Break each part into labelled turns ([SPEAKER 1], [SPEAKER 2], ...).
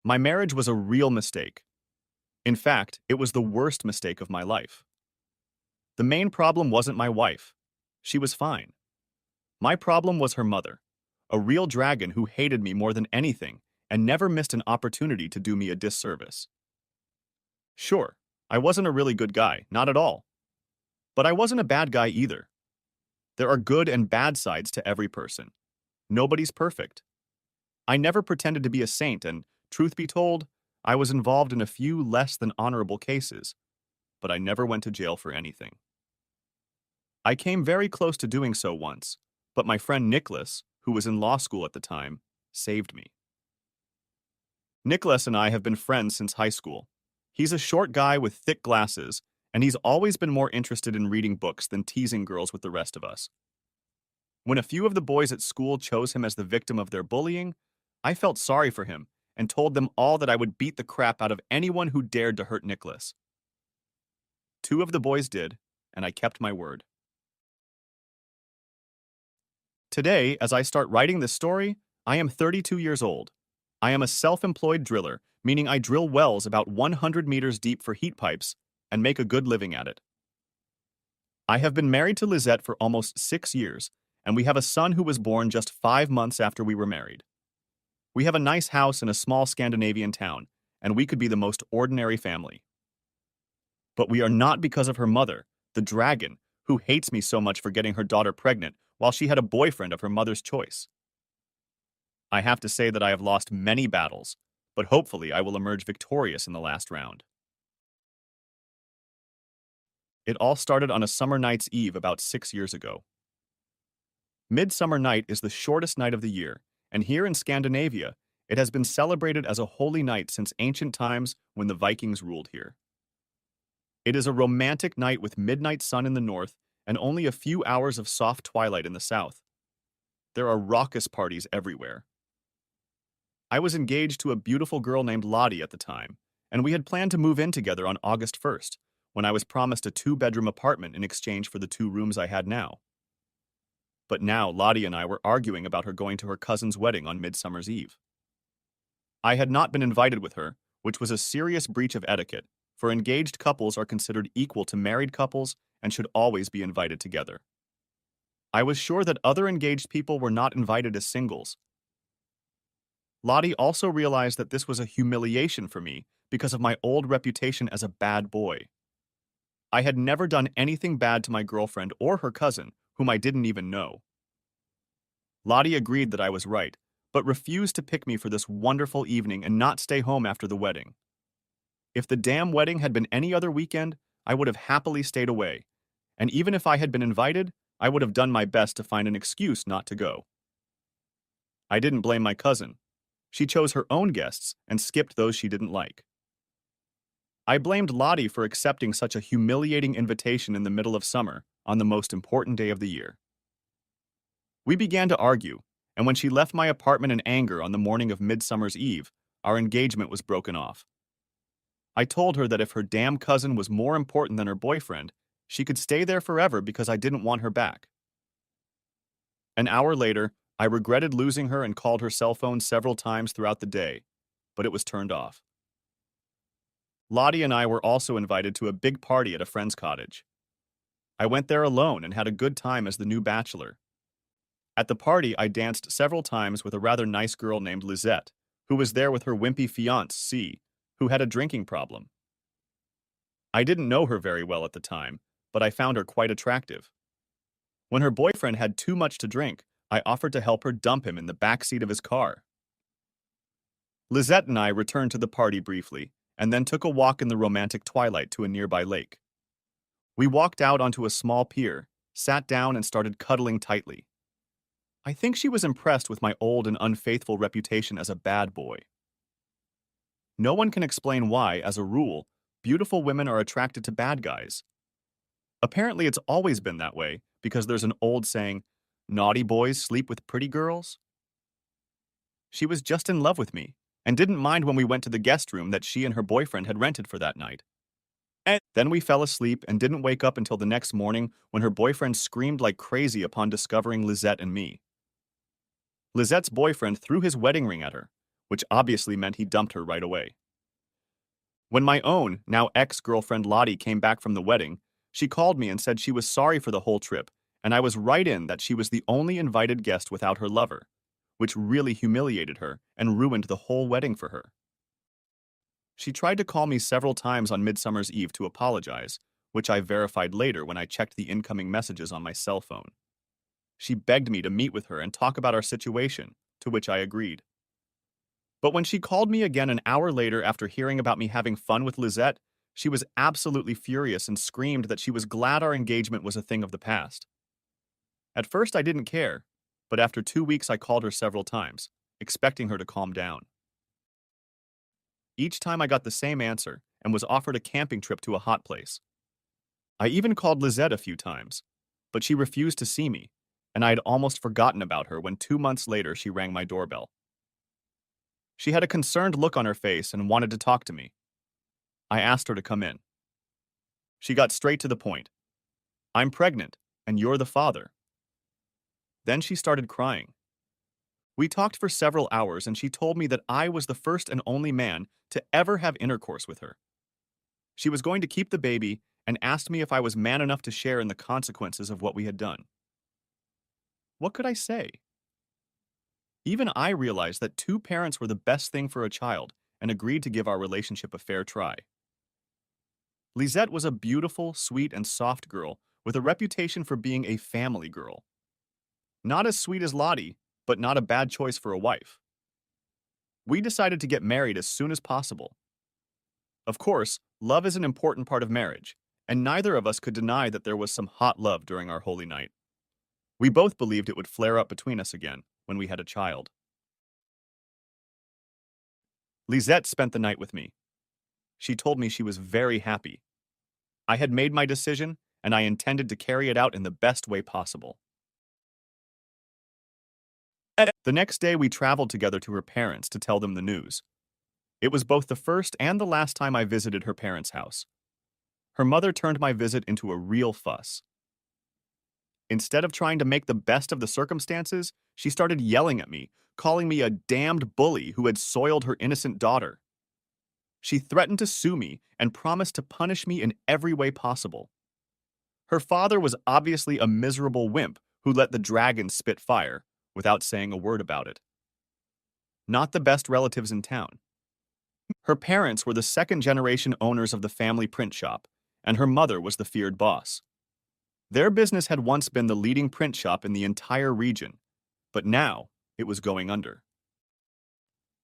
[SPEAKER 1] My marriage was a real mistake. In fact, it was the worst mistake of my life. The main problem wasn't my wife. She was fine. My problem was her mother, a real dragon who hated me more than anything and never missed an opportunity to do me a disservice. Sure, I wasn't a really good guy, not at all. But I wasn't a bad guy either. There are good and bad sides to every person. Nobody's perfect. I never pretended to be a saint, and, truth be told, I was involved in a few less than honorable cases, but I never went to jail for anything. I came very close to doing so once, but my friend Nicholas, who was in law school at the time, saved me. Nicholas and I have been friends since high school. He's a short guy with thick glasses, and he's always been more interested in reading books than teasing girls with the rest of us. When a few of the boys at school chose him as the victim of their bullying, I felt sorry for him and told them all that I would beat the crap out of anyone who dared to hurt Nicholas. Two of the boys did, and I kept my word. Today, as I start writing this story, I am 32 years old. I am a self-employed driller, meaning I drill wells about 100 meters deep for heat pipes and make a good living at it. I have been married to Lizette for almost 6 years, and we have a son who was born just 5 months after we were married. We have a nice house in a small Scandinavian town, and we could be the most ordinary family. But we are not because of her mother, the dragon, who hates me so much for getting her daughter pregnant while she had a boyfriend of her mother's choice. I have to say that I have lost many battles, but hopefully I will emerge victorious in the last round. It all started on a summer night's eve about 6 years ago. Midsummer Night is the shortest night of the year, and here in Scandinavia, it has been celebrated as a holy night since ancient times when the Vikings ruled here. It is a romantic night with midnight sun in the north and only a few hours of soft twilight in the south. There are raucous parties everywhere. I was engaged to a beautiful girl named Lottie at the time, and we had planned to move in together on August 1st, when I was promised a 2-bedroom apartment in exchange for the 2 rooms I had now. But now Lottie and I were arguing about her going to her cousin's wedding on Midsummer's Eve. I had not been invited with her, which was a serious breach of etiquette, for engaged couples are considered equal to married couples and should always be invited together. I was sure that other engaged people were not invited as singles. Lottie also realized that this was a humiliation for me because of my old reputation as a bad boy. I had never done anything bad to my girlfriend or her cousin, whom I didn't even know. Lottie agreed that I was right, but refused to pick me for this wonderful evening and not stay home after the wedding. If the damn wedding had been any other weekend, I would have happily stayed away, and even if I had been invited, I would have done my best to find an excuse not to go. I didn't blame my cousin. She chose her own guests and skipped those she didn't like. I blamed Lottie for accepting such a humiliating invitation in the middle of summer on the most important day of the year. We began to argue, and when she left my apartment in anger on the morning of Midsummer's Eve, our engagement was broken off. I told her that if her damn cousin was more important than her boyfriend, she could stay there forever because I didn't want her back. An hour later, I regretted losing her and called her cell phone several times throughout the day, but it was turned off. Lottie and I were also invited to a big party at a friend's cottage. I went there alone and had a good time as the new bachelor. At the party, I danced several times with a rather nice girl named Lizette, who was there with her wimpy fiancé, who had a drinking problem. I didn't know her very well at the time, but I found her quite attractive. When her boyfriend had too much to drink, I offered to help her dump him in the back seat of his car. Lizette and I returned to the party briefly, and then took a walk in the romantic twilight to a nearby lake. We walked out onto a small pier, sat down and started cuddling tightly. I think she was impressed with my old and unfaithful reputation as a bad boy. No one can explain why, as a rule, beautiful women are attracted to bad guys. Apparently it's always been that way, because there's an old saying, "Naughty boys sleep with pretty girls." She was just in love with me, and didn't mind when we went to the guest room that she and her boyfriend had rented for that night. And then we fell asleep and didn't wake up until the next morning when her boyfriend screamed like crazy upon discovering Lizette and me. Lizette's boyfriend threw his wedding ring at her, which obviously meant he dumped her right away. When my own, now ex-girlfriend Lottie came back from the wedding, she called me and said she was sorry for the whole trip, and I was right in that she was the only invited guest without her lover, which really humiliated her and ruined the whole wedding for her. She tried to call me several times on Midsummer's Eve to apologize, which I verified later when I checked the incoming messages on my cell phone. She begged me to meet with her and talk about our situation, to which I agreed. But when she called me again an hour later after hearing about me having fun with Lizette, she was absolutely furious and screamed that she was glad our engagement was a thing of the past. At first, I didn't care, but after 2 weeks, I called her several times, expecting her to calm down. Each time I got the same answer and was offered a camping trip to a hot place. I even called Lizette a few times, but she refused to see me, and I had almost forgotten about her when 2 months later she rang my doorbell. She had a concerned look on her face and wanted to talk to me. I asked her to come in. She got straight to the point. I'm pregnant, and you're the father. Then she started crying. We talked for several hours, and she told me that I was the first and only man to ever have intercourse with her. She was going to keep the baby and asked me if I was man enough to share in the consequences of what we had done. What could I say? Even I realized that two parents were the best thing for a child and agreed to give our relationship a fair try. Lisette was a beautiful, sweet, and soft girl with a reputation for being a family girl. Not as sweet as Lottie, but not a bad choice for a wife. We decided to get married as soon as possible. Of course, love is an important part of marriage, and neither of us could deny that there was some hot love during our holy night. We both believed it would flare up between us again when we had a child. Lisette spent the night with me. She told me she was very happy. I had made my decision, and I intended to carry it out in the best way possible. The next day, we traveled together to her parents to tell them the news. It was both the first and the last time I visited her parents' house. Her mother turned my visit into a real fuss. Instead of trying to make the best of the circumstances, she started yelling at me, calling me a damned bully who had soiled her innocent daughter. She threatened to sue me and promised to punish me in every way possible. Her father was obviously a miserable wimp who let the dragon spit fire without saying a word about it. Not the best relatives in town. Her parents were the second-generation owners of the family print shop, and her mother was the feared boss. Their business had once been the leading print shop in the entire region, but now it was going under.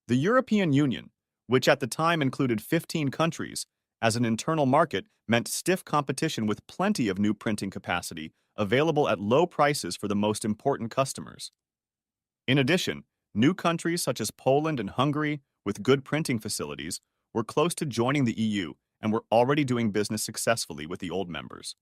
[SPEAKER 1] The European Union, which at the time included 15 countries, as an internal market meant stiff competition with plenty of new printing capacity available at low prices for the most important customers. In addition, new countries such as Poland and Hungary, with good printing facilities, were close to joining the EU and were already doing business successfully with the old members.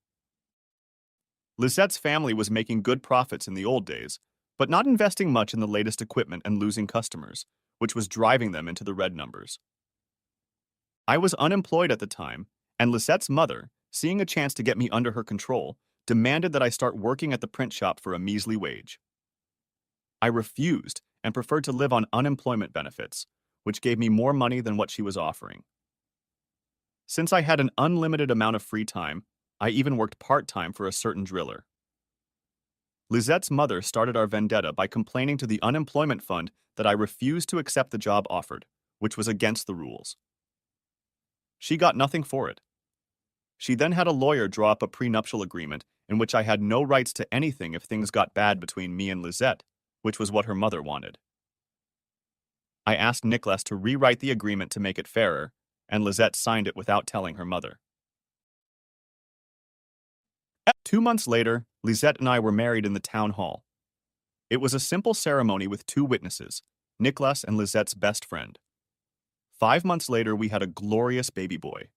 [SPEAKER 1] Lisette's family was making good profits in the old days, but not investing much in the latest equipment and losing customers, which was driving them into the red numbers. I was unemployed at the time, and Lisette's mother, seeing a chance to get me under her control, demanded that I start working at the print shop for a measly wage. I refused and preferred to live on unemployment benefits, which gave me more money than what she was offering. Since I had an unlimited amount of free time, I even worked part-time for a certain driller. Lisette's mother started our vendetta by complaining to the unemployment fund that I refused to accept the job offered, which was against the rules. She got nothing for it. She then had a lawyer draw up a prenuptial agreement in which I had no rights to anything if things got bad between me and Lisette, which was what her mother wanted. I asked Nicholas to rewrite the agreement to make it fairer, and Lisette signed it without telling her mother. 2 months later, Lisette and I were married in the town hall. It was a simple ceremony with 2 witnesses, Nicholas and Lisette's best friend. 5 months later, we had a glorious baby boy.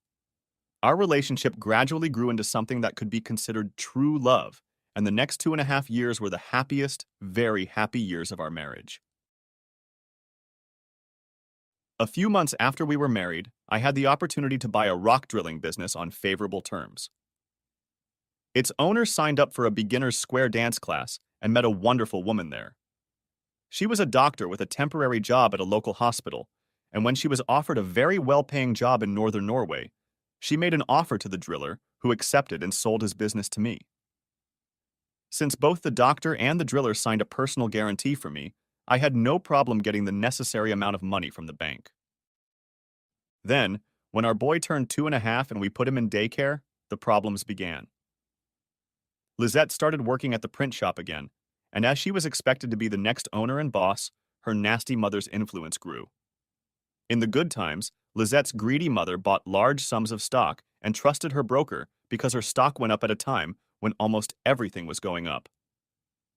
[SPEAKER 1] Our relationship gradually grew into something that could be considered true love, and the next 2.5 years were the happiest, very happy years of our marriage. A few months after we were married, I had the opportunity to buy a rock drilling business on favorable terms. Its owner signed up for a beginner's square dance class and met a wonderful woman there. She was a doctor with a temporary job at a local hospital, and when she was offered a very well-paying job in northern Norway, she made an offer to the driller, who accepted and sold his business to me. Since both the doctor and the driller signed a personal guarantee for me, I had no problem getting the necessary amount of money from the bank. Then, when our boy turned 2.5 and we put him in daycare, the problems began. Lizette started working at the print shop again, and as she was expected to be the next owner and boss, her nasty mother's influence grew. In the good times, Lizette's greedy mother bought large sums of stock and trusted her broker because her stock went up at a time when almost everything was going up.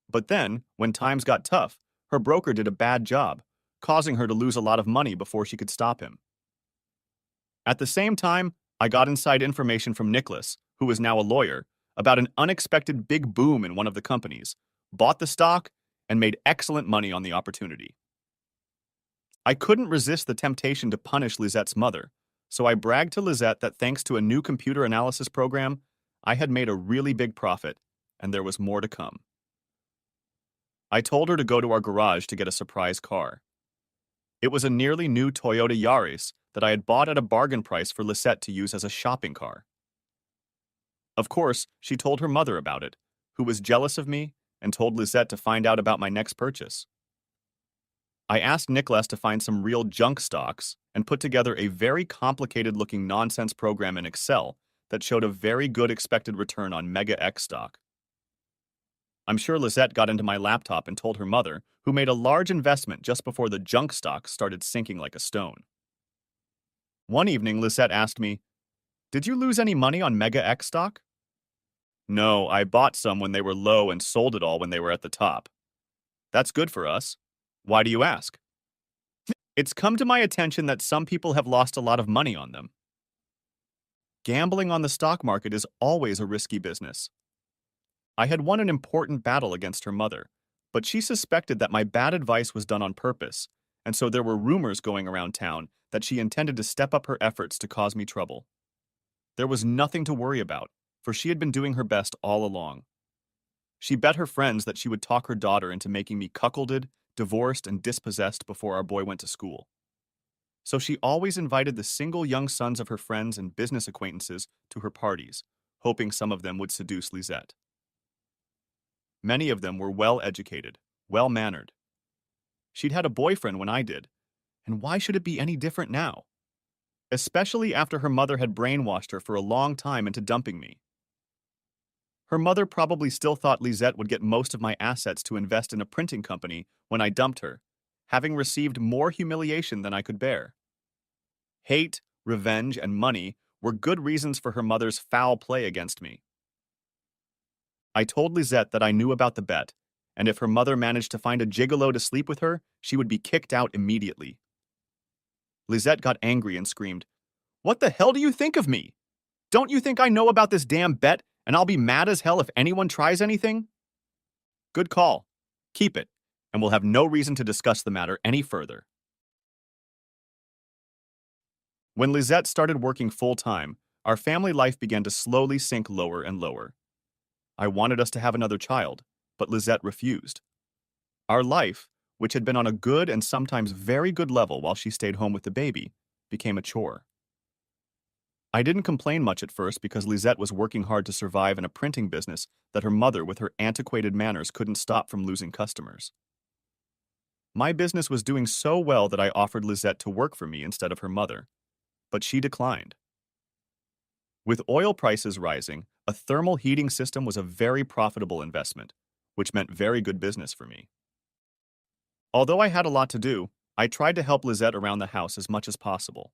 [SPEAKER 1] But then, when times got tough, her broker did a bad job, causing her to lose a lot of money before she could stop him. At the same time, I got inside information from Nicholas, who is now a lawyer, about an unexpected big boom in one of the companies, bought the stock, and made excellent money on the opportunity. I couldn't resist the temptation to punish Lizette's mother, so I bragged to Lizette that thanks to a new computer analysis program, I had made a really big profit, and there was more to come. I told her to go to our garage to get a surprise car. It was a nearly new Toyota Yaris that I had bought at a bargain price for Lisette to use as a shopping car. Of course, she told her mother about it, who was jealous of me and told Lisette to find out about my next purchase. I asked Nicholas to find some real junk stocks and put together a very complicated-looking nonsense program in Excel that showed a very good expected return on Mega X stock. I'm sure Lisette got into my laptop and told her mother, who made a large investment just before the junk stock started sinking like a stone. One evening, Lisette asked me, "Did you lose any money on Mega X stock?" "No, I bought some when they were low and sold it all when they were at the top." "That's good for us. Why do you ask?" "It's come to my attention that some people have lost a lot of money on them." Gambling on the stock market is always a risky business. I had won an important battle against her mother, but she suspected that my bad advice was done on purpose, and so there were rumors going around town that she intended to step up her efforts to cause me trouble. There was nothing to worry about, for she had been doing her best all along. She bet her friends that she would talk her daughter into making me cuckolded, divorced, and dispossessed before our boy went to school. So she always invited the single young sons of her friends and business acquaintances to her parties, hoping some of them would seduce Lisette. Many of them were well-educated, well-mannered. She'd had a boyfriend when I did, and why should it be any different now? Especially after her mother had brainwashed her for a long time into dumping me. Her mother probably still thought Lisette would get most of my assets to invest in a printing company when I dumped her, having received more humiliation than I could bear. Hate, revenge, and money were good reasons for her mother's foul play against me. I told Lisette that I knew about the bet, and if her mother managed to find a gigolo to sleep with her, she would be kicked out immediately. Lisette got angry and screamed, "What the hell do you think of me? Don't you think I know about this damn bet, and I'll be mad as hell if anyone tries anything?" Good call. Keep it, and we'll have no reason to discuss the matter any further. When Lisette started working full-time, our family life began to slowly sink lower and lower. I wanted us to have another child, but Lisette refused. Our life, which had been on a good and sometimes very good level while she stayed home with the baby, became a chore. I didn't complain much at first because Lisette was working hard to survive in a printing business that her mother with her antiquated manners couldn't stop from losing customers. My business was doing so well that I offered Lisette to work for me instead of her mother, but she declined. With oil prices rising, a thermal heating system was a very profitable investment, which meant very good business for me. Although I had a lot to do, I tried to help Lisette around the house as much as possible.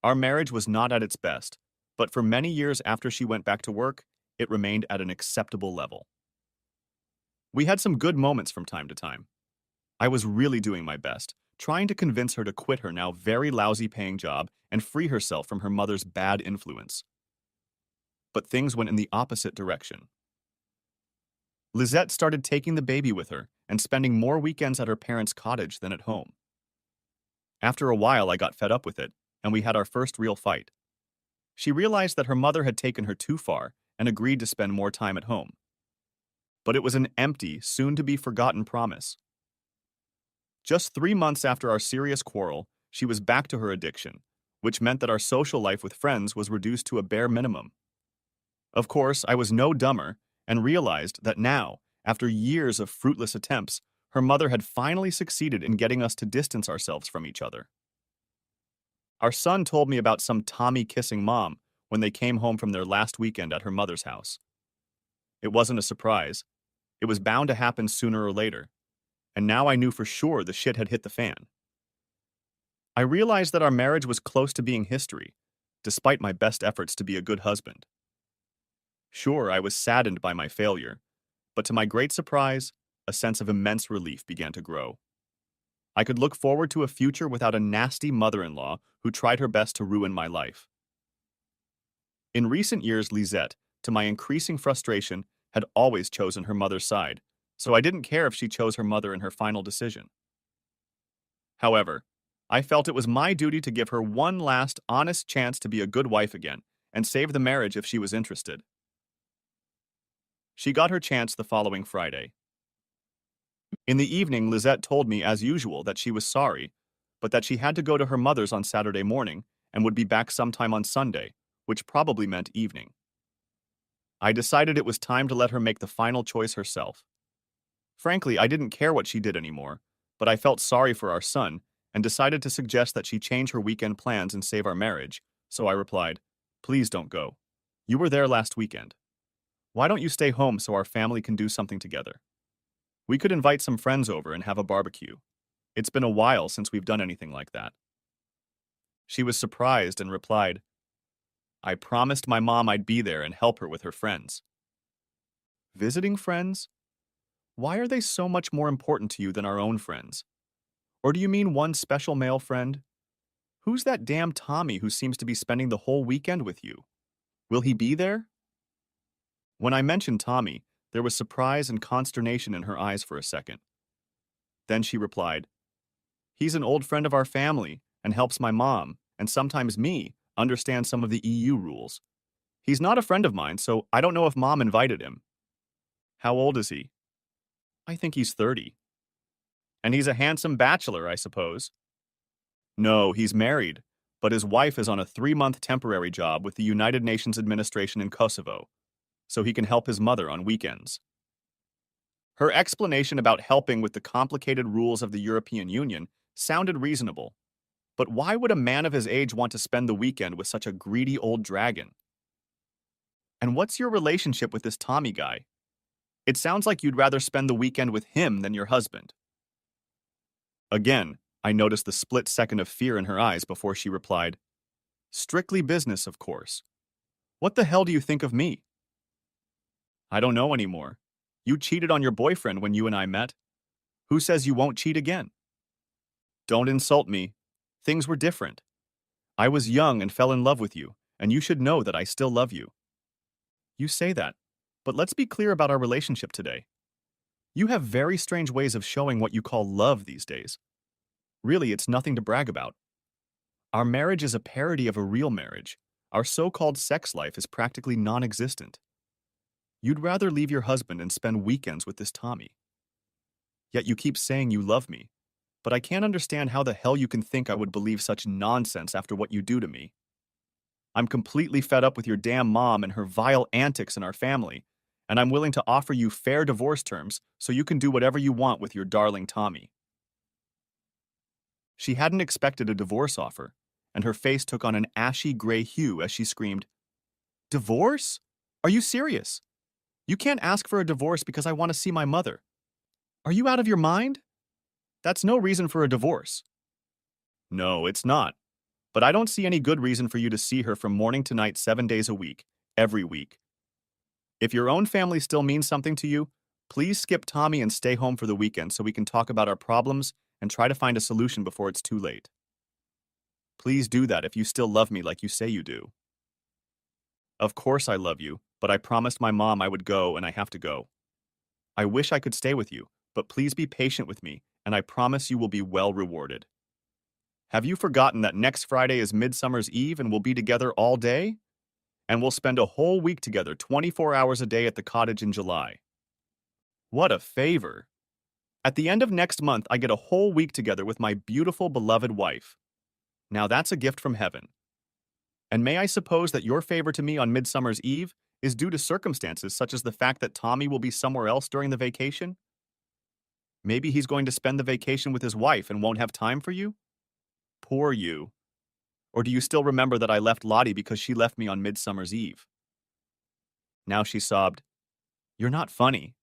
[SPEAKER 1] Our marriage was not at its best, but for many years after she went back to work, it remained at an acceptable level. We had some good moments from time to time. I was really doing my best, trying to convince her to quit her now very lousy paying job and free herself from her mother's bad influence. But things went in the opposite direction. Lisette started taking the baby with her and spending more weekends at her parents' cottage than at home. After a while, I got fed up with it, and we had our first real fight. She realized that her mother had taken her too far and agreed to spend more time at home. But it was an empty, soon-to-be-forgotten promise. Just 3 months after our serious quarrel, she was back to her addiction, which meant that our social life with friends was reduced to a bare minimum. Of course, I was no dumber and realized that now, after years of fruitless attempts, her mother had finally succeeded in getting us to distance ourselves from each other. Our son told me about some Tommy kissing mom when they came home from their last weekend at her mother's house. It wasn't a surprise. It was bound to happen sooner or later, and now I knew for sure the shit had hit the fan. I realized that our marriage was close to being history, despite my best efforts to be a good husband. Sure, I was saddened by my failure, but to my great surprise, a sense of immense relief began to grow. I could look forward to a future without a nasty mother-in-law who tried her best to ruin my life. In recent years, Lisette, to my increasing frustration, had always chosen her mother's side, so I didn't care if she chose her mother in her final decision. However, I felt it was my duty to give her one last honest chance to be a good wife again and save the marriage if she was interested. She got her chance the following Friday. In the evening, Lisette told me, as usual, that she was sorry, but that she had to go to her mother's on Saturday morning and would be back sometime on Sunday, which probably meant evening. I decided it was time to let her make the final choice herself. Frankly, I didn't care what she did anymore, but I felt sorry for our son and decided to suggest that she change her weekend plans and save our marriage, so I replied, "Please don't go. You were there last weekend. Why don't you stay home so our family can do something together? We could invite some friends over and have a barbecue. It's been a while since we've done anything like that." She was surprised and replied, "I promised my mom I'd be there and help her with her friends." Visiting friends? Why are they so much more important to you than our own friends? Or do you mean one special male friend? Who's that damn Tommy who seems to be spending the whole weekend with you? Will he be there? When I mentioned Tommy, there was surprise and consternation in her eyes for a second. Then she replied, "He's an old friend of our family and helps my mom, and sometimes me, understand some of the EU rules. He's not a friend of mine, so I don't know if mom invited him." "How old is he?" "I think he's 30. "And he's a handsome bachelor, I suppose?" "No, he's married, but his wife is on a 3-month temporary job with the United Nations administration in Kosovo, so he can help his mother on weekends." Her explanation about helping with the complicated rules of the European Union sounded reasonable, but why would a man of his age want to spend the weekend with such a greedy old dragon? "And what's your relationship with this Tommy guy? It sounds like you'd rather spend the weekend with him than your husband." Again, I noticed the split second of fear in her eyes before she replied, "Strictly business, of course. What the hell do you think of me?" "I don't know anymore. You cheated on your boyfriend when you and I met. Who says you won't cheat again?" "Don't insult me. Things were different. I was young and fell in love with you, and you should know that I still love you." "You say that, but let's be clear about our relationship today. You have very strange ways of showing what you call love these days. Really, it's nothing to brag about. Our marriage is a parody of a real marriage. Our so-called sex life is practically non-existent. You'd rather leave your husband and spend weekends with this Tommy. Yet you keep saying you love me, but I can't understand how the hell you can think I would believe such nonsense after what you do to me. I'm completely fed up with your damn mom and her vile antics in our family, and I'm willing to offer you fair divorce terms so you can do whatever you want with your darling Tommy." She hadn't expected a divorce offer, and her face took on an ashy gray hue as she screamed, "Divorce? Are you serious? You can't ask for a divorce because I want to see my mother. Are you out of your mind? That's no reason for a divorce." "No, it's not. But I don't see any good reason for you to see her from morning to night 7 days a week, every week. If your own family still means something to you, please skip Tommy and stay home for the weekend so we can talk about our problems and try to find a solution before it's too late. Please do that if you still love me like you say you do." "Of course I love you, but I promised my mom I would go and I have to go. I wish I could stay with you, but please be patient with me and I promise you will be well rewarded. Have you forgotten that next Friday is Midsummer's Eve and we'll be together all day? And we'll spend a whole week together 24 hours a day at the cottage in July. What a favor. At the end of next month, I get a whole week together with my beautiful, beloved wife. Now that's a gift from heaven. And may I suppose that your favor to me on Midsummer's Eve is due to circumstances such as the fact that Tommy will be somewhere else during the vacation? Maybe he's going to spend the vacation with his wife and won't have time for you? Poor you. Or do you still remember that I left Lottie because she left me on Midsummer's Eve? Now she sobbed, "You're not funny.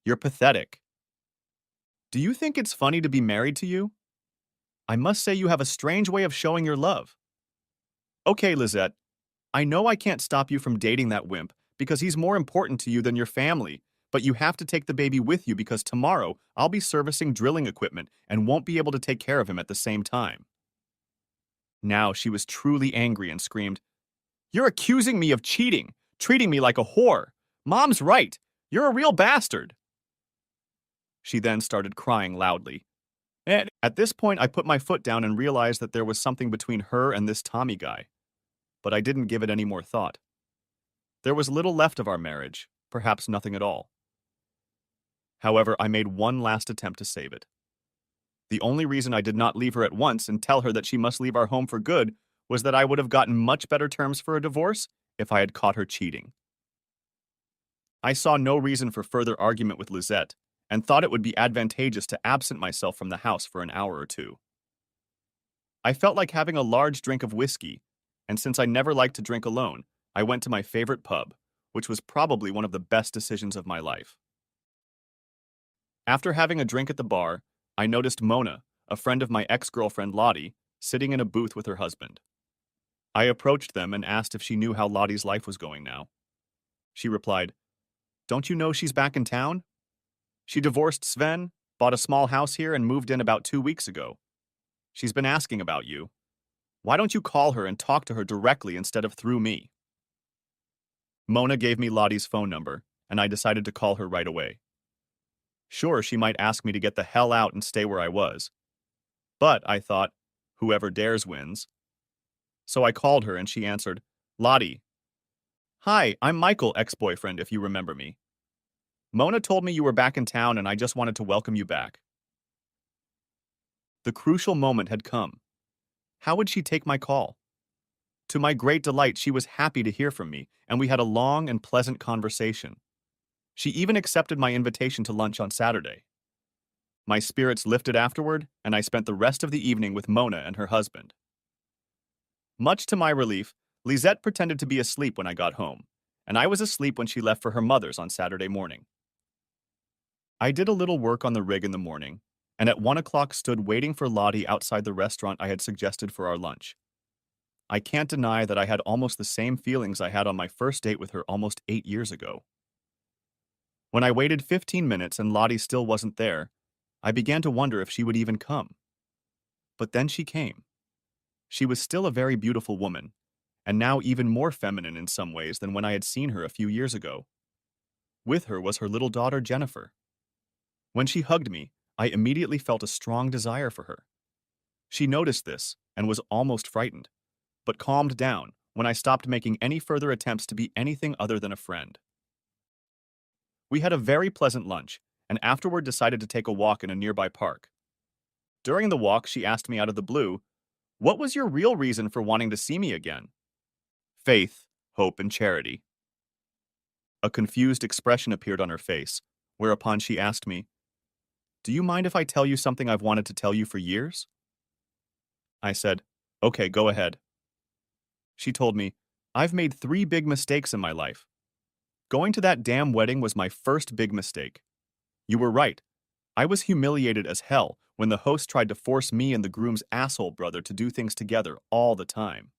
[SPEAKER 1] You're pathetic. Do you think it's funny to be married to you? I must say you have a strange way of showing your love." Okay, Lizette, I know I can't stop you from dating that wimp because he's more important to you than your family, but you have to take the baby with you because tomorrow I'll be servicing drilling equipment and won't be able to take care of him at the same time. Now she was truly angry and screamed, "You're accusing me of cheating, treating me like a whore. Mom's right. You're a real bastard." She then started crying loudly. And at this point, I put my foot down and realized that there was something between her and this Tommy guy, but I didn't give it any more thought. There was little left of our marriage, perhaps nothing at all. However, I made one last attempt to save it. The only reason I did not leave her at once and tell her that she must leave our home for good was that I would have gotten much better terms for a divorce if I had caught her cheating. I saw no reason for further argument with Lizette and thought it would be advantageous to absent myself from the house for an hour or two. I felt like having a large drink of whiskey, and since I never liked to drink alone, I went to my favorite pub, which was probably one of the best decisions of my life. After having a drink at the bar, I noticed Mona, a friend of my ex-girlfriend Lottie, sitting in a booth with her husband. I approached them and asked if she knew how Lottie's life was going now. She replied, "Don't you know she's back in town? She divorced Sven, bought a small house here, and moved in about 2 weeks ago. She's been asking about you. Why don't you call her and talk to her directly instead of through me?" Mona gave me Lottie's phone number, and I decided to call her right away. Sure, she might ask me to get the hell out and stay where I was. But, I thought, whoever dares wins. So I called her and she answered, "Lottie. Hi, I'm Michael, ex-boyfriend, if you remember me. Mona told me you were back in town and I just wanted to welcome you back." The crucial moment had come. How would she take my call? To my great delight, she was happy to hear from me, and we had a long and pleasant conversation. She even accepted my invitation to lunch on Saturday. My spirits lifted afterward, and I spent the rest of the evening with Mona and her husband. Much to my relief, Lisette pretended to be asleep when I got home, and I was asleep when she left for her mother's on Saturday morning. I did a little work on the rig in the morning, and at 1 o'clock stood waiting for Lottie outside the restaurant I had suggested for our lunch. I can't deny that I had almost the same feelings I had on my first date with her almost 8 years ago. When I waited 15 minutes and Lottie still wasn't there, I began to wonder if she would even come. But then she came. She was still a very beautiful woman, and now even more feminine in some ways than when I had seen her a few years ago. With her was her little daughter Jennifer. When she hugged me, I immediately felt a strong desire for her. She noticed this and was almost frightened, but calmed down when I stopped making any further attempts to be anything other than a friend. We had a very pleasant lunch, and afterward decided to take a walk in a nearby park. During the walk, she asked me out of the blue, "What was your real reason for wanting to see me again?" "Faith, hope, and charity." A confused expression appeared on her face, whereupon she asked me, "Do you mind if I tell you something I've wanted to tell you for years?" I said, "Okay, go ahead." She told me, "I've made 3 big mistakes in my life. Going to that damn wedding was my first big mistake. You were right. I was humiliated as hell when the host tried to force me and the groom's asshole brother to do things together all the time.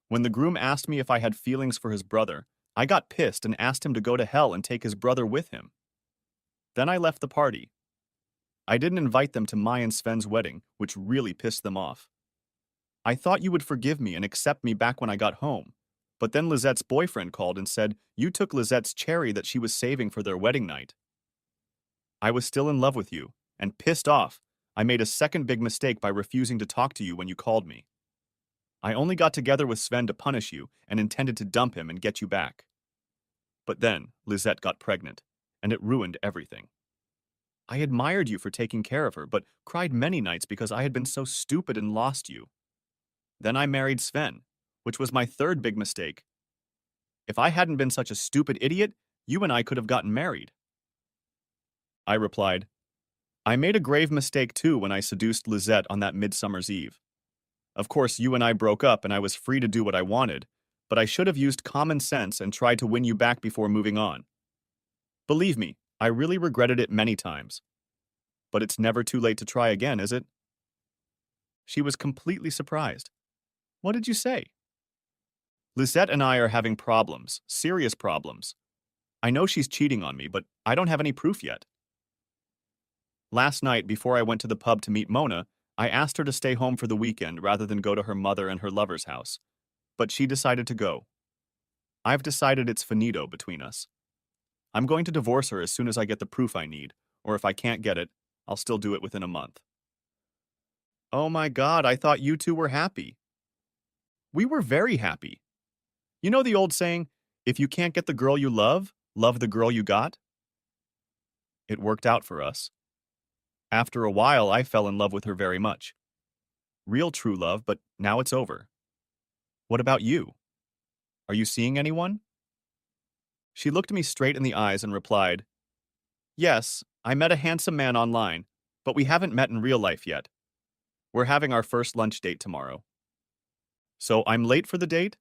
[SPEAKER 1] When the groom asked me if I had feelings for his brother, I got pissed and asked him to go to hell and take his brother with him. Then I left the party. I didn't invite them to my and Sven's wedding, which really pissed them off. I thought you would forgive me and accept me back when I got home. But then Lizette's boyfriend called and said you took Lizette's cherry that she was saving for their wedding night. I was still in love with you, and pissed off, I made a second big mistake by refusing to talk to you when you called me. I only got together with Sven to punish you and intended to dump him and get you back. But then Lizette got pregnant, and it ruined everything. I admired you for taking care of her, but cried many nights because I had been so stupid and lost you. Then I married Sven, which was my third big mistake. If I hadn't been such a stupid idiot, you and I could have gotten married. I replied, I made a grave mistake too when I seduced Lisette on that Midsummer's Eve. Of course, you and I broke up and I was free to do what I wanted, but I should have used common sense and tried to win you back before moving on. Believe me, I really regretted it many times. But it's never too late to try again, is it? She was completely surprised. What did you say? Lisette and I are having problems, serious problems. I know she's cheating on me, but I don't have any proof yet. Last night, before I went to the pub to meet Mona, I asked her to stay home for the weekend rather than go to her mother and her lover's house. But she decided to go. I've decided it's finito between us. I'm going to divorce her as soon as I get the proof I need, or if I can't get it, I'll still do it within a month. Oh my God, I thought you two were happy. We were very happy. You know the old saying, if you can't get the girl you love, love the girl you got? It worked out for us. After a while, I fell in love with her very much. Real true love, but now it's over. What about you? Are you seeing anyone? She looked me straight in the eyes and replied, Yes, I met a handsome man online, but we haven't met in real life yet. We're having our first lunch date tomorrow. So I'm late for the date?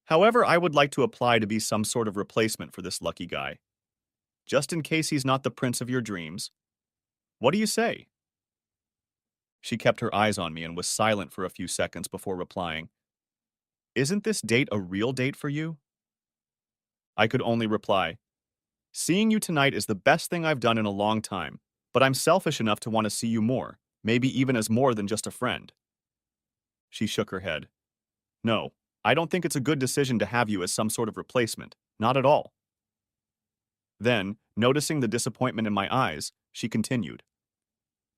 [SPEAKER 1] However, I would like to apply to be some sort of replacement for this lucky guy. Just in case he's not the prince of your dreams. What do you say? She kept her eyes on me and was silent for a few seconds before replying, Isn't this date a real date for you? I could only reply, Seeing you tonight is the best thing I've done in a long time, but I'm selfish enough to want to see you more, maybe even as more than just a friend. She shook her head. No, I don't think it's a good decision to have you as some sort of replacement, not at all. Then, noticing the disappointment in my eyes, she continued,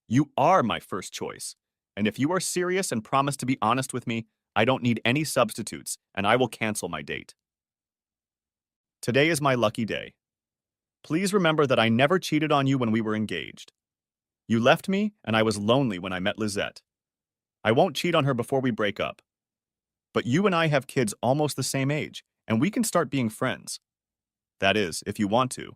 [SPEAKER 1] You are my first choice, and if you are serious and promise to be honest with me, I don't need any substitutes, and I will cancel my date. Today is my lucky day. Please remember that I never cheated on you when we were engaged. You left me, and I was lonely when I met Lisette. I won't cheat on her before we break up. But you and I have kids almost the same age, and we can start being friends. That is, if you want to.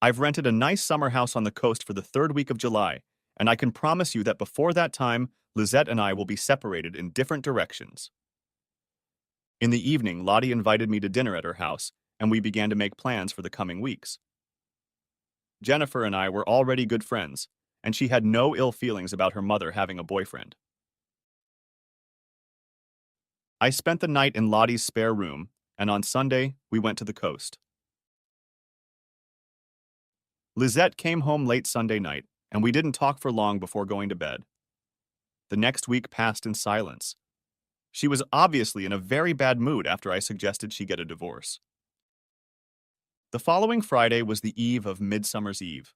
[SPEAKER 1] I've rented a nice summer house on the coast for the third week of July, and I can promise you that before that time, Lisette and I will be separated in different directions. In the evening, Lottie invited me to dinner at her house, and we began to make plans for the coming weeks. Jennifer and I were already good friends, and she had no ill feelings about her mother having a boyfriend. I spent the night in Lottie's spare room, and on Sunday, we went to the coast. Lisette came home late Sunday night, and we didn't talk for long before going to bed. The next week passed in silence. She was obviously in a very bad mood after I suggested she get a divorce. The following Friday was the eve of Midsummer's Eve.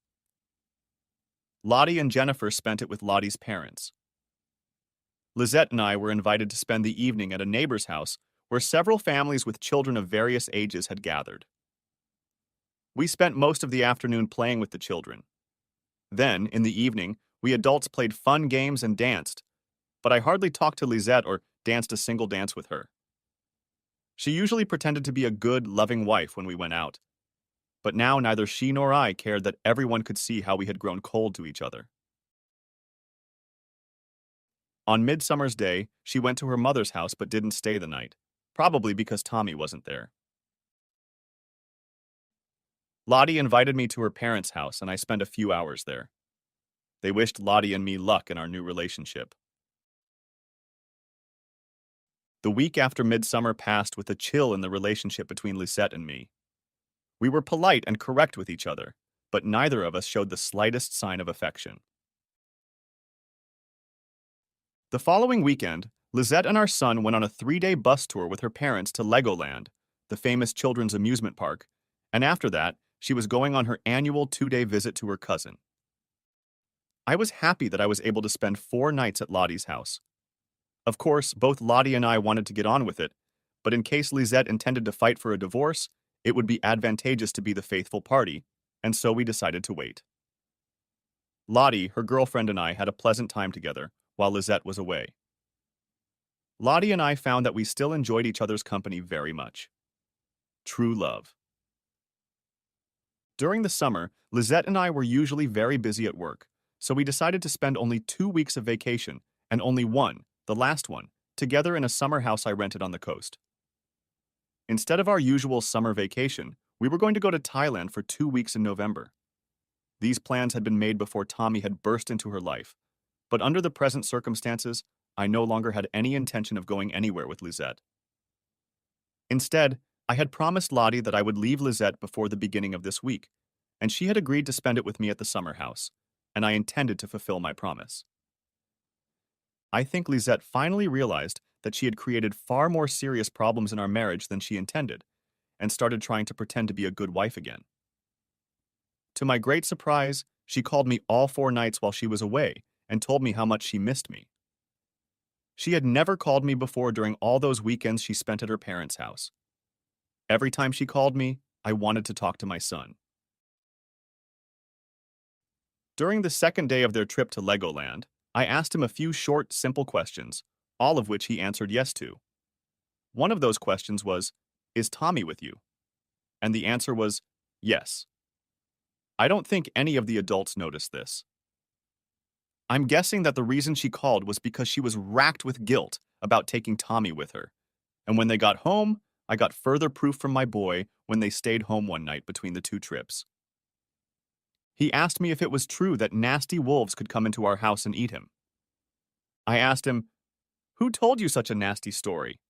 [SPEAKER 1] Lottie and Jennifer spent it with Lottie's parents. Lisette and I were invited to spend the evening at a neighbor's house where several families with children of various ages had gathered. We spent most of the afternoon playing with the children. Then, in the evening, we adults played fun games and danced, but I hardly talked to Lisette or danced a single dance with her. She usually pretended to be a good, loving wife when we went out, but now neither she nor I cared that everyone could see how we had grown cold to each other. On Midsummer's Day, she went to her mother's house but didn't stay the night, probably because Tommy wasn't there. Lottie invited me to her parents' house and I spent a few hours there. They wished Lottie and me luck in our new relationship. The week after Midsummer passed with a chill in the relationship between Lisette and me. We were polite and correct with each other, but neither of us showed the slightest sign of affection. The following weekend, Lisette and our son went on a 3-day bus tour with her parents to Legoland, the famous children's amusement park, and after that, she was going on her annual 2-day visit to her cousin. I was happy that I was able to spend 4 nights at Lottie's house. Of course, both Lottie and I wanted to get on with it, but in case Lisette intended to fight for a divorce, it would be advantageous to be the faithful party, and so we decided to wait. Lottie, her girlfriend, and I had a pleasant time together while Lizette was away. Lottie and I found that we still enjoyed each other's company very much. True love. During the summer, Lizette and I were usually very busy at work, so we decided to spend only 2 weeks of vacation, and only one, the last one, together in a summer house I rented on the coast. Instead of our usual summer vacation, we were going to go to Thailand for 2 weeks in November. These plans had been made before Tommy had burst into her life, but under the present circumstances, I no longer had any intention of going anywhere with Lizette. Instead, I had promised Lottie that I would leave Lizette before the beginning of this week, and she had agreed to spend it with me at the summer house, and I intended to fulfill my promise. I think Lizette finally realized that she had created far more serious problems in our marriage than she intended, and started trying to pretend to be a good wife again. To my great surprise, she called me all 4 nights while she was away and told me how much she missed me. She had never called me before during all those weekends she spent at her parents' house. Every time she called me, I wanted to talk to my son. During the second day of their trip to Legoland, I asked him a few short, simple questions, all of which he answered yes to. One of those questions was, "Is Tommy with you?" And the answer was, yes. I don't think any of the adults noticed this. I'm guessing that the reason she called was because she was racked with guilt about taking Tommy with her. And when they got home, I got further proof from my boy when they stayed home one night between the 2 trips. He asked me if it was true that nasty wolves could come into our house and eat him. I asked him, "Who told you such a nasty story?"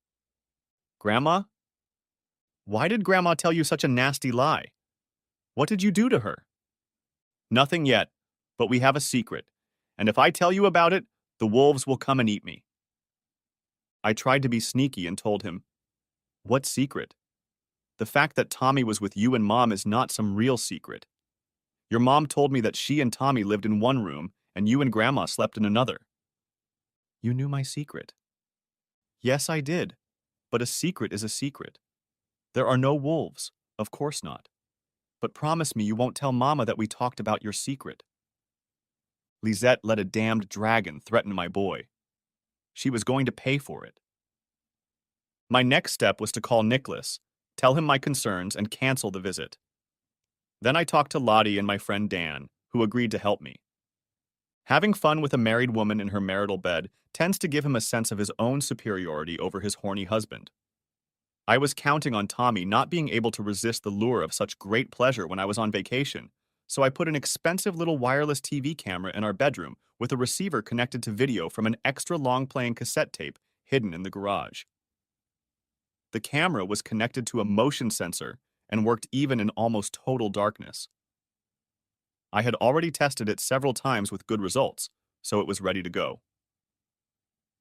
[SPEAKER 1] "Grandma?" "Why did Grandma tell you such a nasty lie? What did you do to her?" "Nothing yet, but we have a secret, and if I tell you about it, the wolves will come and eat me." I tried to be sneaky and told him, "What secret? The fact that Tommy was with you and Mom is not some real secret. Your mom told me that she and Tommy lived in one room and you and Grandma slept in another." "You knew my secret." "Yes, I did, but a secret is a secret. There are no wolves, of course not. But promise me you won't tell Mama that we talked about your secret." Lisette let a damned dragon threaten my boy. She was going to pay for it. My next step was to call Nicholas, tell him my concerns, and cancel the visit. Then I talked to Lottie and my friend Dan, who agreed to help me. Having fun with a married woman in her marital bed tends to give him a sense of his own superiority over his horny husband. I was counting on Tommy not being able to resist the lure of such great pleasure when I was on vacation, so I put an expensive little wireless TV camera in our bedroom with a receiver connected to video from an extra long-playing cassette tape hidden in the garage. The camera was connected to a motion sensor and worked even in almost total darkness. I had already tested it several times with good results, so it was ready to go.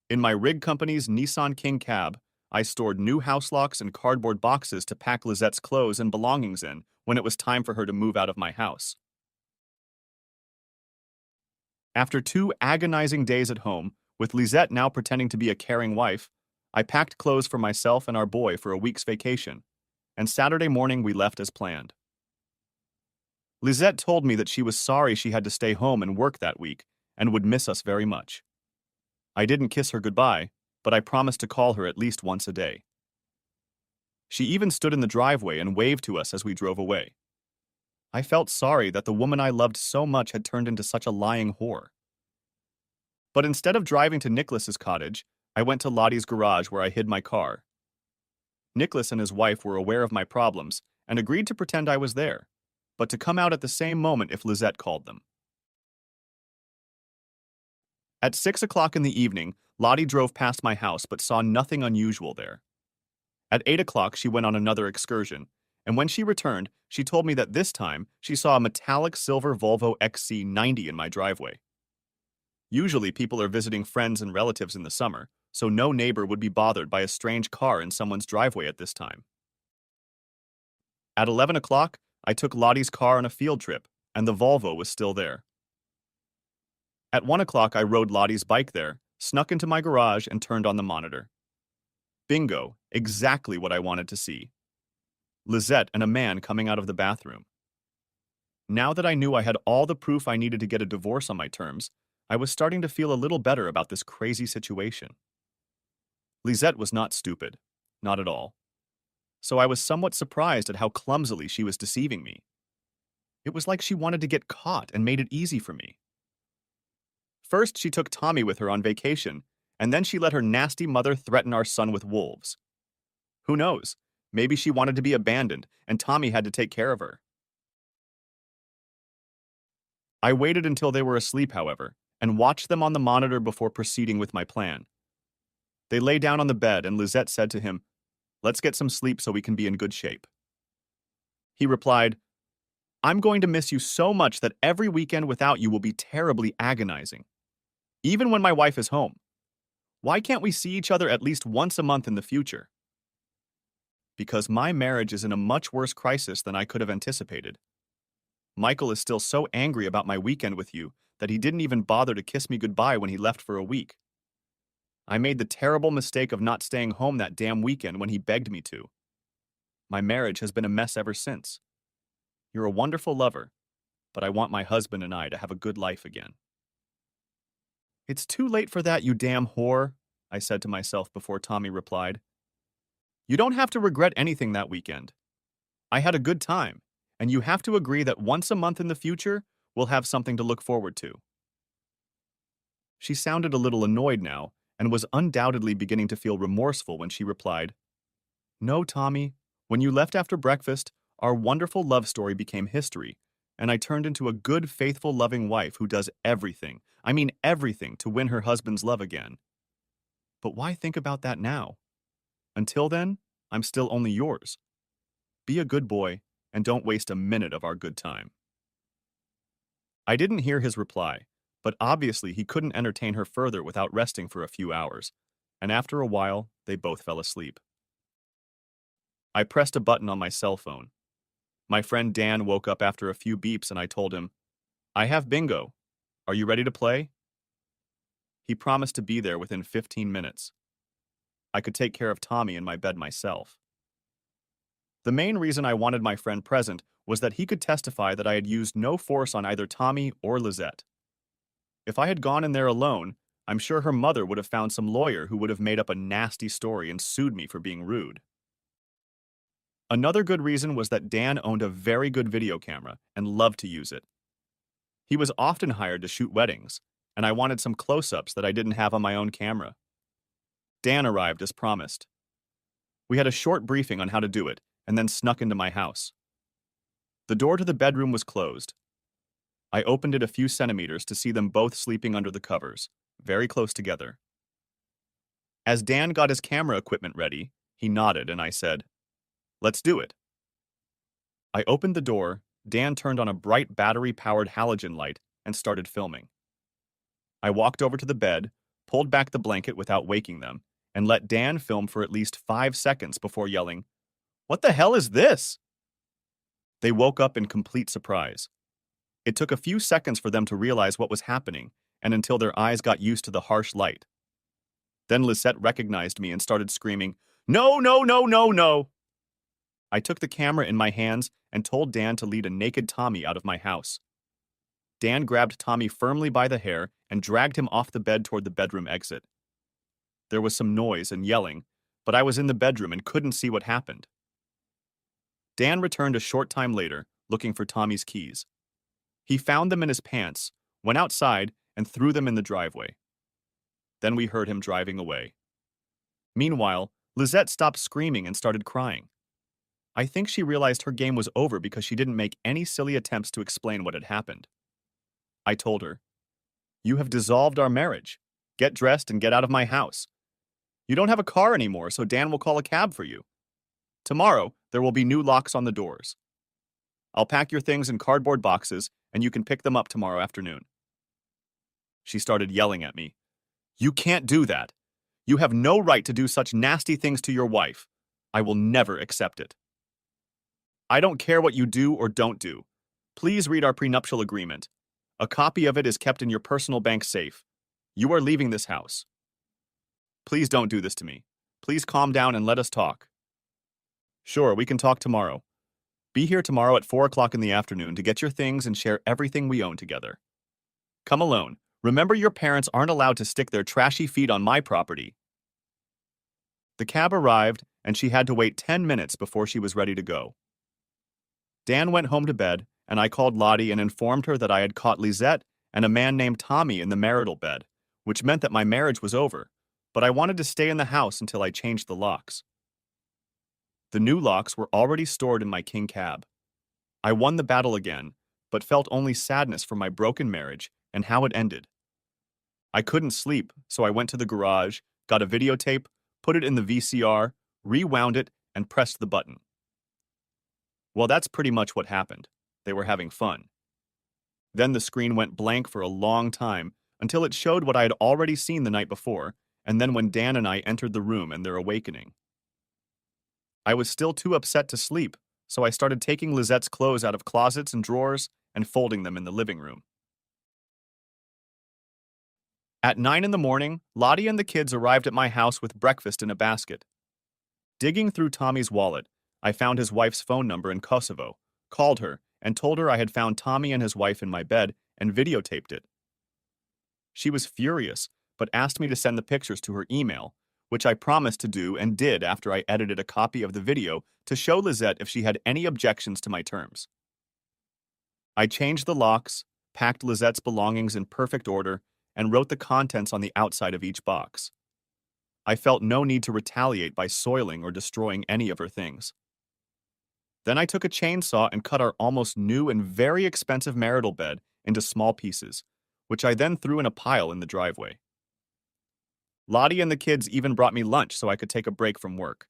[SPEAKER 1] In my rig company's Nissan King cab, I stored new house locks and cardboard boxes to pack Lizette's clothes and belongings in when it was time for her to move out of my house. After 2 agonizing days at home, with Lizette now pretending to be a caring wife, I packed clothes for myself and our boy for a week's vacation, and Saturday morning we left as planned. Lizette told me that she was sorry she had to stay home and work that week, and would miss us very much. I didn't kiss her goodbye, but I promised to call her at least once a day. She even stood in the driveway and waved to us as we drove away. I felt sorry that the woman I loved so much had turned into such a lying whore. But instead of driving to Nicholas's cottage, I went to Lottie's garage where I hid my car. Nicholas and his wife were aware of my problems and agreed to pretend I was there, but to come out at the same moment if Lizette called them. At 6 o'clock in the evening, Lottie drove past my house but saw nothing unusual there. At 8 o'clock, she went on another excursion, and when she returned, she told me that this time she saw a metallic silver Volvo XC90 in my driveway. Usually, people are visiting friends and relatives in the summer, so no neighbor would be bothered by a strange car in someone's driveway at this time. At 11 o'clock, I took Lottie's car on a field trip, and the Volvo was still there. At 1 o'clock, I rode Lottie's bike there, snuck into my garage, and turned on the monitor. Bingo, exactly what I wanted to see. Lizette and a man coming out of the bathroom. Now that I knew I had all the proof I needed to get a divorce on my terms, I was starting to feel a little better about this crazy situation. Lisette was not stupid. Not at all. So I was somewhat surprised at how clumsily she was deceiving me. It was like she wanted to get caught and made it easy for me. First, she took Tommy with her on vacation, and then she let her nasty mother threaten our son with wolves. Who knows? Maybe she wanted to be abandoned, and Tommy had to take care of her. I waited until they were asleep, however, and watched them on the monitor before proceeding with my plan. They lay down on the bed, and Lisette said to him, "Let's get some sleep so we can be in good shape." He replied, "I'm going to miss you so much that every weekend without you will be terribly agonizing. Even when my wife is home. Why can't we see each other at least once a month in the future?" Because my marriage is in a much worse crisis than I could have anticipated. Michael is still so angry about my weekend with you that he didn't even bother to kiss me goodbye when he left for a week. I made the terrible mistake of not staying home that damn weekend when he begged me to. My marriage has been a mess ever since. You're a wonderful lover, but I want my husband and I to have a good life again. "It's too late for that, you damn whore," I said to myself before Tommy replied. "You don't have to regret anything that weekend. I had a good time, and you have to agree that once a month in the future, we'll have something to look forward to." She sounded a little annoyed now, and was undoubtedly beginning to feel remorseful when she replied, "No, Tommy, when you left after breakfast, our wonderful love story became history, and I turned into a good, faithful, loving wife who does everything, I mean everything, to win her husband's love again. But why think about that now? Until then, I'm still only yours. Be a good boy, and don't waste a minute of our good time." I didn't hear his reply, but obviously he couldn't entertain her further without resting for a few hours, and after a while, they both fell asleep. I pressed a button on my cell phone. My friend Dan woke up after a few beeps and I told him, "I have bingo. Are you ready to play?" He promised to be there within 15 minutes. I could take care of Tommy in my bed myself. The main reason I wanted my friend present was that he could testify that I had used no force on either Tommy or Lisette. If I had gone in there alone, I'm sure her mother would have found some lawyer who would have made up a nasty story and sued me for being rude. Another good reason was that Dan owned a very good video camera and loved to use it. He was often hired to shoot weddings, and I wanted some close-ups that I didn't have on my own camera. Dan arrived as promised. We had a short briefing on how to do it, and then snuck into my house. The door to the bedroom was closed. I opened it a few centimeters to see them both sleeping under the covers, very close together. As Dan got his camera equipment ready, he nodded and I said, "Let's do it." I opened the door, Dan turned on a bright battery-powered halogen light, and started filming. I walked over to the bed, pulled back the blanket without waking them, and let Dan film for at least 5 seconds before yelling, "What the hell is this?" They woke up in complete surprise. It took a few seconds for them to realize what was happening, and until their eyes got used to the harsh light. Then Lisette recognized me and started screaming, "No, no, no, no, no!" I took the camera in my hands and told Dan to lead a naked Tommy out of my house. Dan grabbed Tommy firmly by the hair and dragged him off the bed toward the bedroom exit. There was some noise and yelling, but I was in the bedroom and couldn't see what happened. Dan returned a short time later, looking for Tommy's keys. He found them in his pants, went outside, and threw them in the driveway. Then we heard him driving away. Meanwhile, Lisette stopped screaming and started crying. I think she realized her game was over because she didn't make any silly attempts to explain what had happened. I told her, "You have dissolved our marriage. Get dressed and get out of my house. You don't have a car anymore, so Dan will call a cab for you. Tomorrow, there will be new locks on the doors. I'll pack your things in cardboard boxes, and you can pick them up tomorrow afternoon." She started yelling at me. "You can't do that. You have no right to do such nasty things to your wife. I will never accept it. I don't care what you do or don't do. Please read our prenuptial agreement. A copy of it is kept in your personal bank safe. You are leaving this house. Please don't do this to me. Please calm down and let us talk." "Sure, we can talk tomorrow. Be here tomorrow at 4 o'clock in the afternoon to get your things and share everything we own together. Come alone. Remember, your parents aren't allowed to stick their trashy feet on my property. The cab arrived, and she had to wait 10 minutes before she was ready to go. Dan went home to bed, and I called Lottie and informed her that I had caught Lisette and a man named Tommy in the marital bed, which meant that my marriage was over, but I wanted to stay in the house until I changed the locks. The new locks were already stored in my king cab. I won the battle again, but felt only sadness for my broken marriage and how it ended. I couldn't sleep, so I went to the garage, got a videotape, put it in the VCR, rewound it, and pressed the button. Well, that's pretty much what happened. They were having fun. Then the screen went blank for a long time until it showed what I had already seen the night before, and then when Dan and I entered the room and their awakening. I was still too upset to sleep, so I started taking Lizette's clothes out of closets and drawers and folding them in the living room. At 9 in the morning, Lottie and the kids arrived at my house with breakfast in a basket. Digging through Tommy's wallet, I found his wife's phone number in Kosovo, called her, and told her I had found Tommy and his wife in my bed and videotaped it. She was furious, but asked me to send the pictures to her email, which I promised to do and did after I edited a copy of the video to show Lisette if she had any objections to my terms. I changed the locks, packed Lizette's belongings in perfect order, and wrote the contents on the outside of each box. I felt no need to retaliate by soiling or destroying any of her things. Then I took a chainsaw and cut our almost new and very expensive marital bed into small pieces, which I then threw in a pile in the driveway. Lottie and the kids even brought me lunch so I could take a break from work.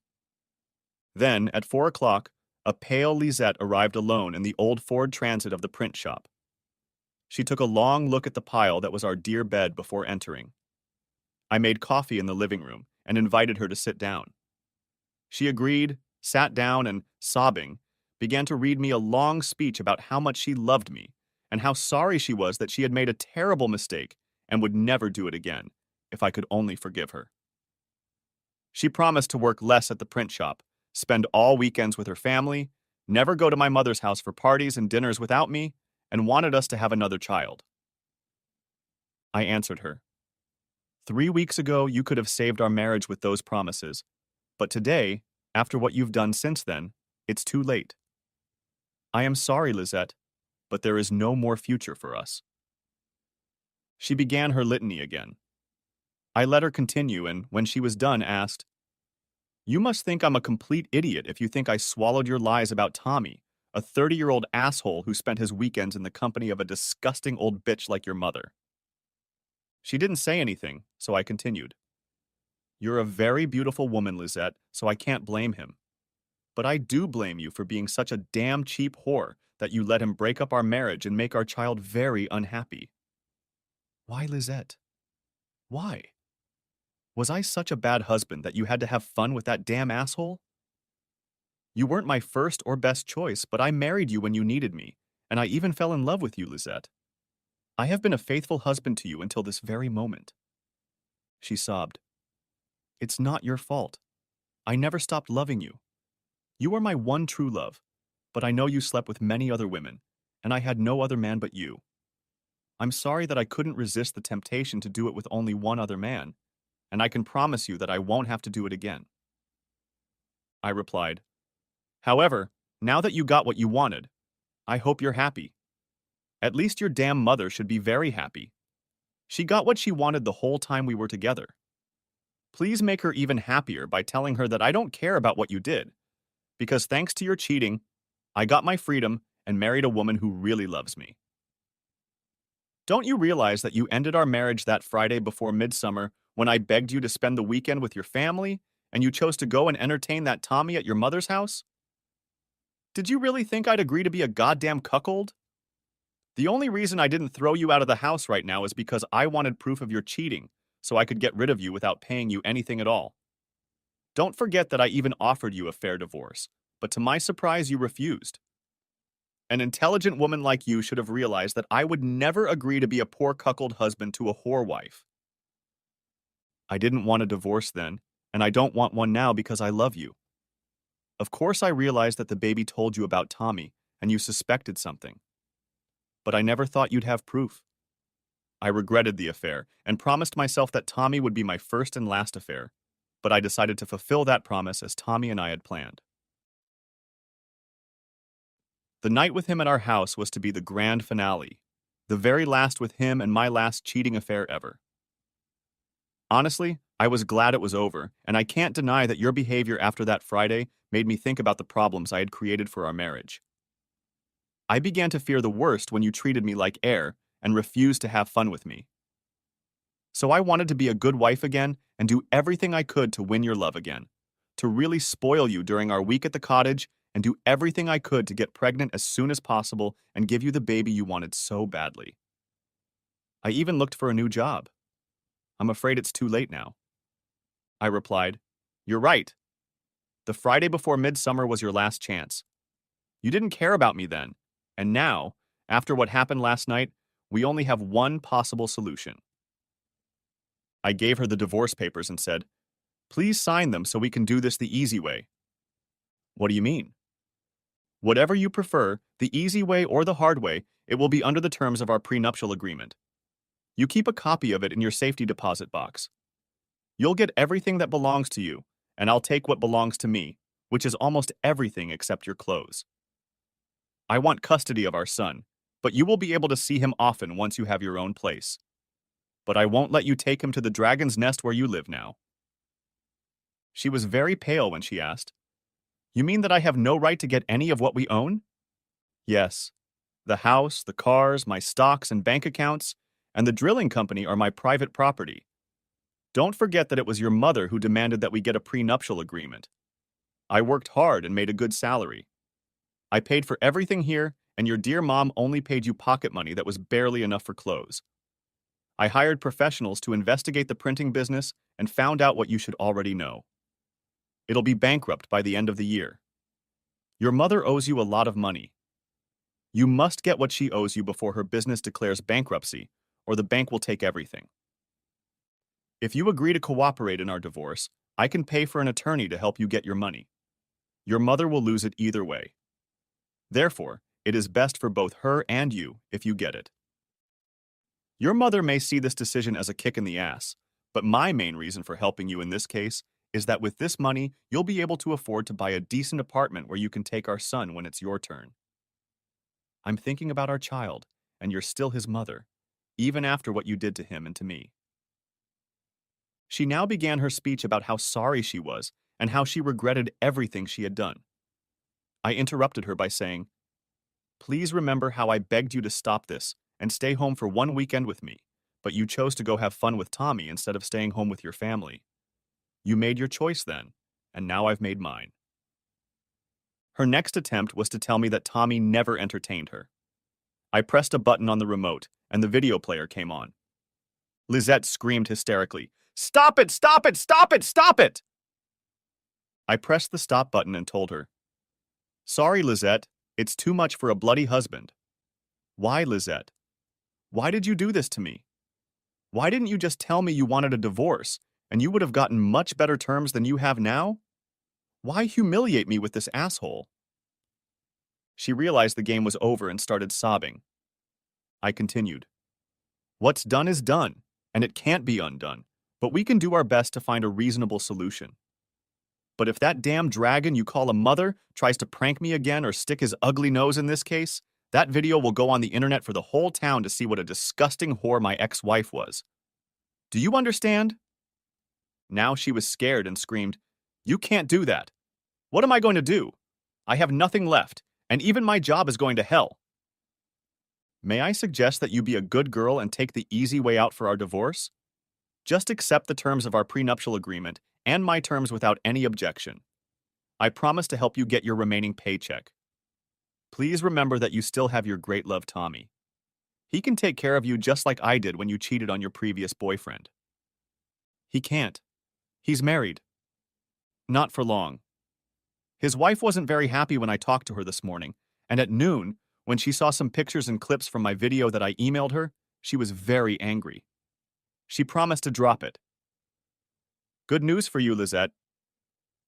[SPEAKER 1] Then, at 4 o'clock, a pale Lisette arrived alone in the old Ford Transit of the print shop. She took a long look at the pile that was our dear bed before entering. I made coffee in the living room and invited her to sit down. She agreed, sat down, and, sobbing, began to read me a long speech about how much she loved me and how sorry she was that she had made a terrible mistake and would never do it again, if I could only forgive her. She promised to work less at the print shop, spend all weekends with her family, never go to my mother's house for parties and dinners without me, and wanted us to have another child. I answered her. 3 weeks ago, you could have saved our marriage with those promises, but today, after what you've done since then, it's too late. I am sorry, Lisette, but there is no more future for us. She began her litany again. I let her continue and, when she was done, asked, "You must think I'm a complete idiot if you think I swallowed your lies about Tommy, a 30-year-old asshole who spent his weekends in the company of a disgusting old bitch like your mother." She didn't say anything, so I continued. "You're a very beautiful woman, Lisette, so I can't blame him. But I do blame you for being such a damn cheap whore that you let him break up our marriage and make our child very unhappy." Why, Lisette? Why? Was I such a bad husband that you had to have fun with that damn asshole? You weren't my first or best choice, but I married you when you needed me, and I even fell in love with you, Lisette. I have been a faithful husband to you until this very moment. She sobbed. It's not your fault. I never stopped loving you. You are my one true love, but I know you slept with many other women, and I had no other man but you. I'm sorry that I couldn't resist the temptation to do it with only one other man, and I can promise you that I won't have to do it again. I replied, However, now that you got what you wanted, I hope you're happy. At least your damn mother should be very happy. She got what she wanted the whole time we were together. Please make her even happier by telling her that I don't care about what you did, because thanks to your cheating, I got my freedom and married a woman who really loves me. Don't you realize that you ended our marriage that Friday before midsummer when I begged you to spend the weekend with your family and you chose to go and entertain that Tommy at your mother's house? Did you really think I'd agree to be a goddamn cuckold? The only reason I didn't throw you out of the house right now is because I wanted proof of your cheating, so I could get rid of you without paying you anything at all. Don't forget that I even offered you a fair divorce, but to my surprise you refused. An intelligent woman like you should have realized that I would never agree to be a poor cuckold husband to a whore wife. I didn't want a divorce then, and I don't want one now because I love you. Of course I realized that the baby told you about Tommy, and you suspected something. But I never thought you'd have proof. I regretted the affair, and promised myself that Tommy would be my first and last affair, but I decided to fulfill that promise as Tommy and I had planned. The night with him at our house was to be the grand finale, the very last with him and my last cheating affair ever. Honestly, I was glad it was over, and I can't deny that your behavior after that Friday made me think about the problems I had created for our marriage. I began to fear the worst when you treated me like air and refused to have fun with me. So I wanted to be a good wife again and do everything I could to win your love again, to really spoil you during our week at the cottage and do everything I could to get pregnant as soon as possible and give you the baby you wanted so badly. I even looked for a new job. I'm afraid it's too late now. I replied, "You're right. The Friday before midsummer was your last chance. You didn't care about me then, and now, after what happened last night, we only have one possible solution." I gave her the divorce papers and said, "Please sign them so we can do this the easy way." "What do you mean?" "Whatever you prefer, the easy way or the hard way, it will be under the terms of our prenuptial agreement. You keep a copy of it in your safety deposit box. You'll get everything that belongs to you, and I'll take what belongs to me, which is almost everything except your clothes. I want custody of our son, but you will be able to see him often once you have your own place. But I won't let you take him to the dragon's nest where you live now." She was very pale when she asked, "You mean that I have no right to get any of what we own?" "Yes. The house, the cars, my stocks and bank accounts, and the drilling company are my private property. Don't forget that it was your mother who demanded that we get a prenuptial agreement. I worked hard and made a good salary. I paid for everything here, and your dear mom only paid you pocket money that was barely enough for clothes. I hired professionals to investigate the printing business and found out what you should already know. It'll be bankrupt by the end of the year. Your mother owes you a lot of money. You must get what she owes you before her business declares bankruptcy, or the bank will take everything. If you agree to cooperate in our divorce, I can pay for an attorney to help you get your money. Your mother will lose it either way. Therefore, it is best for both her and you if you get it. Your mother may see this decision as a kick in the ass, but my main reason for helping you in this case is that with this money, you'll be able to afford to buy a decent apartment where you can take our son when it's your turn. I'm thinking about our child, and you're still his mother, even after what you did to him and to me." She now began her speech about how sorry she was and how she regretted everything she had done. I interrupted her by saying, "Please remember how I begged you to stop this and stay home for one weekend with me, but you chose to go have fun with Tommy instead of staying home with your family. You made your choice then, and now I've made mine." Her next attempt was to tell me that Tommy never entertained her. I pressed a button on the remote, and the video player came on. Lizette screamed hysterically, "Stop it! Stop it! Stop it! Stop it!" I pressed the stop button and told her, "Sorry, Lizette, it's too much for a bloody husband." "Why, Lizette? Why did you do this to me? Why didn't you just tell me you wanted a divorce, and you would have gotten much better terms than you have now? Why humiliate me with this asshole?" She realized the game was over and started sobbing. I continued, "What's done is done, and it can't be undone, but we can do our best to find a reasonable solution. But if that damn dragon you call a mother tries to prank me again or stick his ugly nose in this case, that video will go on the internet for the whole town to see what a disgusting whore my ex-wife was. Do you understand?" Now she was scared and screamed, "You can't do that. What am I going to do? I have nothing left, and even my job is going to hell. May I suggest that you be a good girl and take the easy way out for our divorce? Just accept the terms of our prenuptial agreement and my terms without any objection. I promise to help you get your remaining paycheck. Please remember that you still have your great love, Tommy. He can take care of you just like I did when you cheated on your previous boyfriend." "He can't. He's married." "Not for long. His wife wasn't very happy when I talked to her this morning, and at noon, when she saw some pictures and clips from my video that I emailed her, she was very angry. She promised to drop it. Good news for you, Lizette.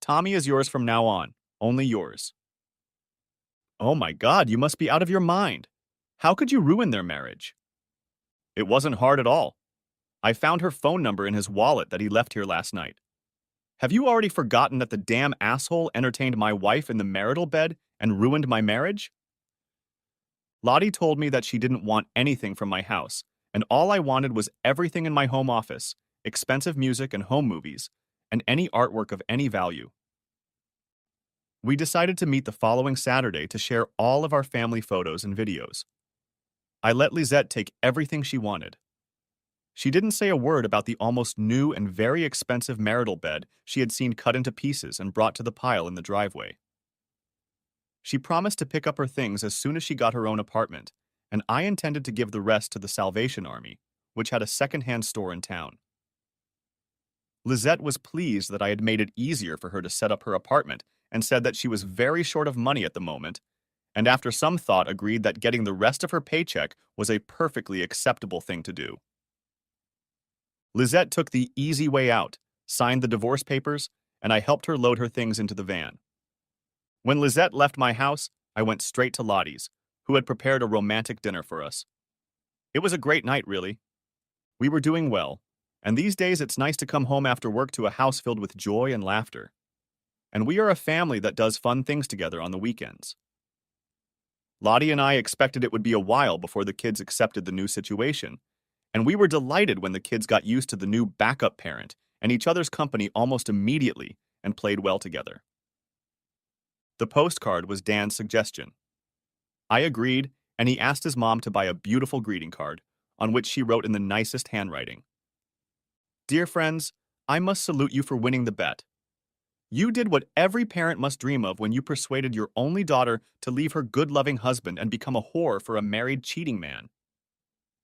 [SPEAKER 1] Tommy is yours from now on, Only yours. Oh my God, you must be out of your mind. How could you ruin their marriage? It wasn't hard at all. I found her phone number in his wallet that he left here last night. Have you already forgotten that the damn asshole entertained my wife in the marital bed and ruined my marriage? Lottie told me that she didn't want anything from my house, and all I wanted was everything in my home office, expensive music and home movies, and any artwork of any value. We decided to meet the following Saturday to share all of our family photos and videos. I let Lisette take everything she wanted. She didn't say a word about the almost new and very expensive marital bed she had seen cut into pieces and brought to the pile in the driveway. She promised to pick up her things as soon as she got her own apartment, and I intended to give the rest to the Salvation Army, which had a second-hand store in town. Lisette was pleased that I had made it easier for her to set up her apartment and said that she was very short of money at the moment, and after some thought agreed that getting the rest of her paycheck was a perfectly acceptable thing to do. Lisette took the easy way out, signed the divorce papers, and I helped her load her things into the van. When Lisette left my house, I went straight to Lottie's, who had prepared a romantic dinner for us. It was a great night, really. We were doing well, and these days it's nice to come home after work to a house filled with joy and laughter. And we are a family that does fun things together on the weekends. Lottie and I expected it would be a while before the kids accepted the new situation, and we were delighted when the kids got used to the new backup parent and each other's company almost immediately and played well together. The postcard was Dan's suggestion. I agreed, and he asked his mom to buy a beautiful greeting card, on which she wrote in the nicest handwriting. Dear friends, I must salute you for winning the bet. You did what every parent must dream of when you persuaded your only daughter to leave her good-loving husband and become a whore for a married cheating man.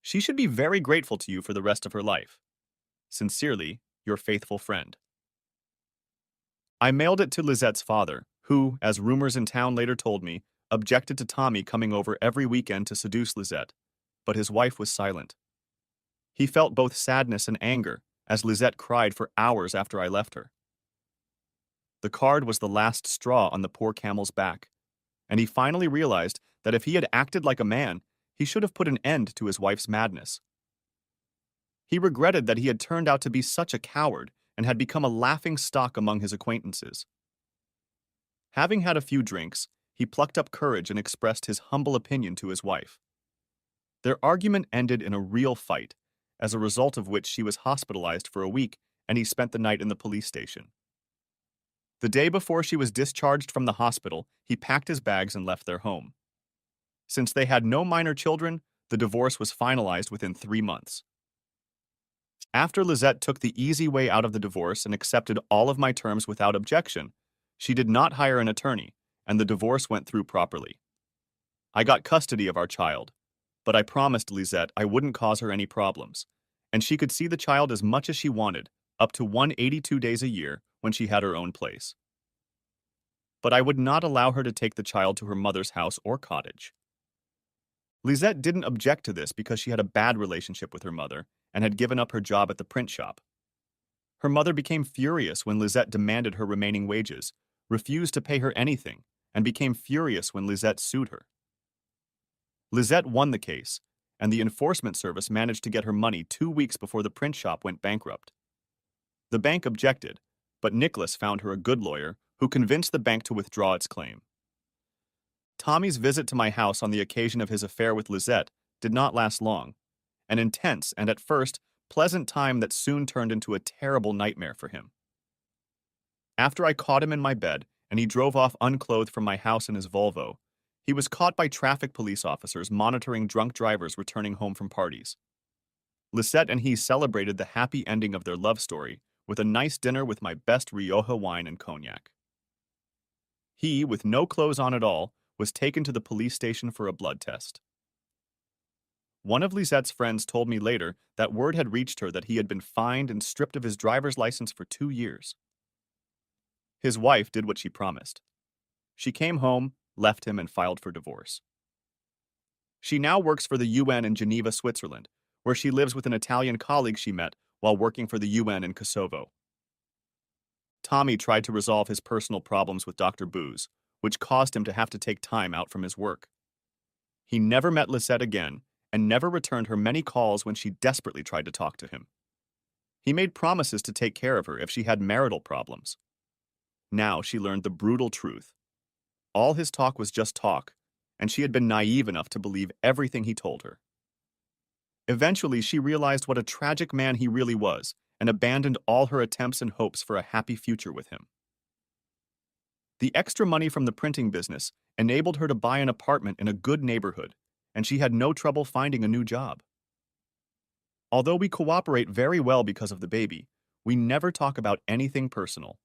[SPEAKER 1] She should be very grateful to you for the rest of her life. Sincerely, your faithful friend. I mailed it to Lisette's father, who, as rumors in town later told me, objected to Tommy coming over every weekend to seduce Lisette, but his wife was silent. He felt both sadness and anger, as Lisette cried for hours after I left her. The card was the last straw on the poor camel's back, and he finally realized that if he had acted like a man, he should have put an end to his wife's madness. He regretted that he had turned out to be such a coward and had become a laughing stock among his acquaintances. Having had a few drinks, he plucked up courage and expressed his humble opinion to his wife. Their argument ended in a real fight, as a result of which she was hospitalized for a week and he spent the night in the police station. The day before she was discharged from the hospital, he packed his bags and left their home. Since they had no minor children, the divorce was finalized within 3 months. After Lisette took the easy way out of the divorce and accepted all of my terms without objection, she did not hire an attorney, and the divorce went through properly. I got custody of our child, but I promised Lisette I wouldn't cause her any problems, and she could see the child as much as she wanted, up to 182 days a year when she had her own place. But I would not allow her to take the child to her mother's house or cottage. Lisette didn't object to this because she had a bad relationship with her mother and had given up her job at the print shop. Her mother became furious when Lisette demanded her remaining wages, refused to pay her anything, and became furious when Lisette sued her. Lisette won the case, and the enforcement service managed to get her money 2 weeks before the print shop went bankrupt. The bank objected, but Nicholas found her a good lawyer who convinced the bank to withdraw its claim. Tommy's visit to my house on the occasion of his affair with Lisette did not last long, an intense and at first pleasant time that soon turned into a terrible nightmare for him. After I caught him in my bed and he drove off unclothed from my house in his Volvo, he was caught by traffic police officers monitoring drunk drivers returning home from parties. Lisette and he celebrated the happy ending of their love story with a nice dinner with my best Rioja wine and cognac. He, with no clothes on at all, was taken to the police station for a blood test. One of Lisette's friends told me later that word had reached her that he had been fined and stripped of his driver's license for 2 years. His wife did what she promised. She came home, left him, and filed for divorce. She now works for the UN in Geneva, Switzerland, where she lives with an Italian colleague she met while working for the UN in Kosovo. Tommy tried to resolve his personal problems with Dr. Booz, which caused him to have to take time out from his work. He never met Lisette again and never returned her many calls when she desperately tried to talk to him. He made promises to take care of her if she had marital problems. Now she learned the brutal truth. All his talk was just talk, and she had been naive enough to believe everything he told her. Eventually, she realized what a tragic man he really was and abandoned all her attempts and hopes for a happy future with him. The extra money from the printing business enabled her to buy an apartment in a good neighborhood, and she had no trouble finding a new job. Although we cooperate very well because of the baby, we never talk about anything personal.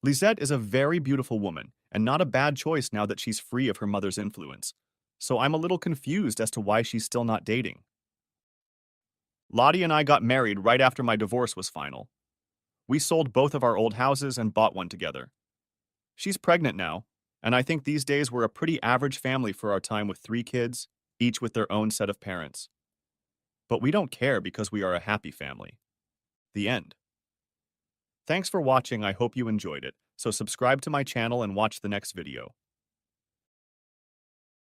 [SPEAKER 1] Lisette is a very beautiful woman and not a bad choice now that she's free of her mother's influence, so I'm a little confused as to why she's still not dating. Lottie and I got married right after my divorce was final. We sold both of our old houses and bought one together. She's pregnant now, and I think these days we're a pretty average family for our time with 3 kids, each with their own set of parents. But we don't care because we are a happy family. The end. Thanks for watching, I hope you enjoyed it, so subscribe to my channel and watch the next video.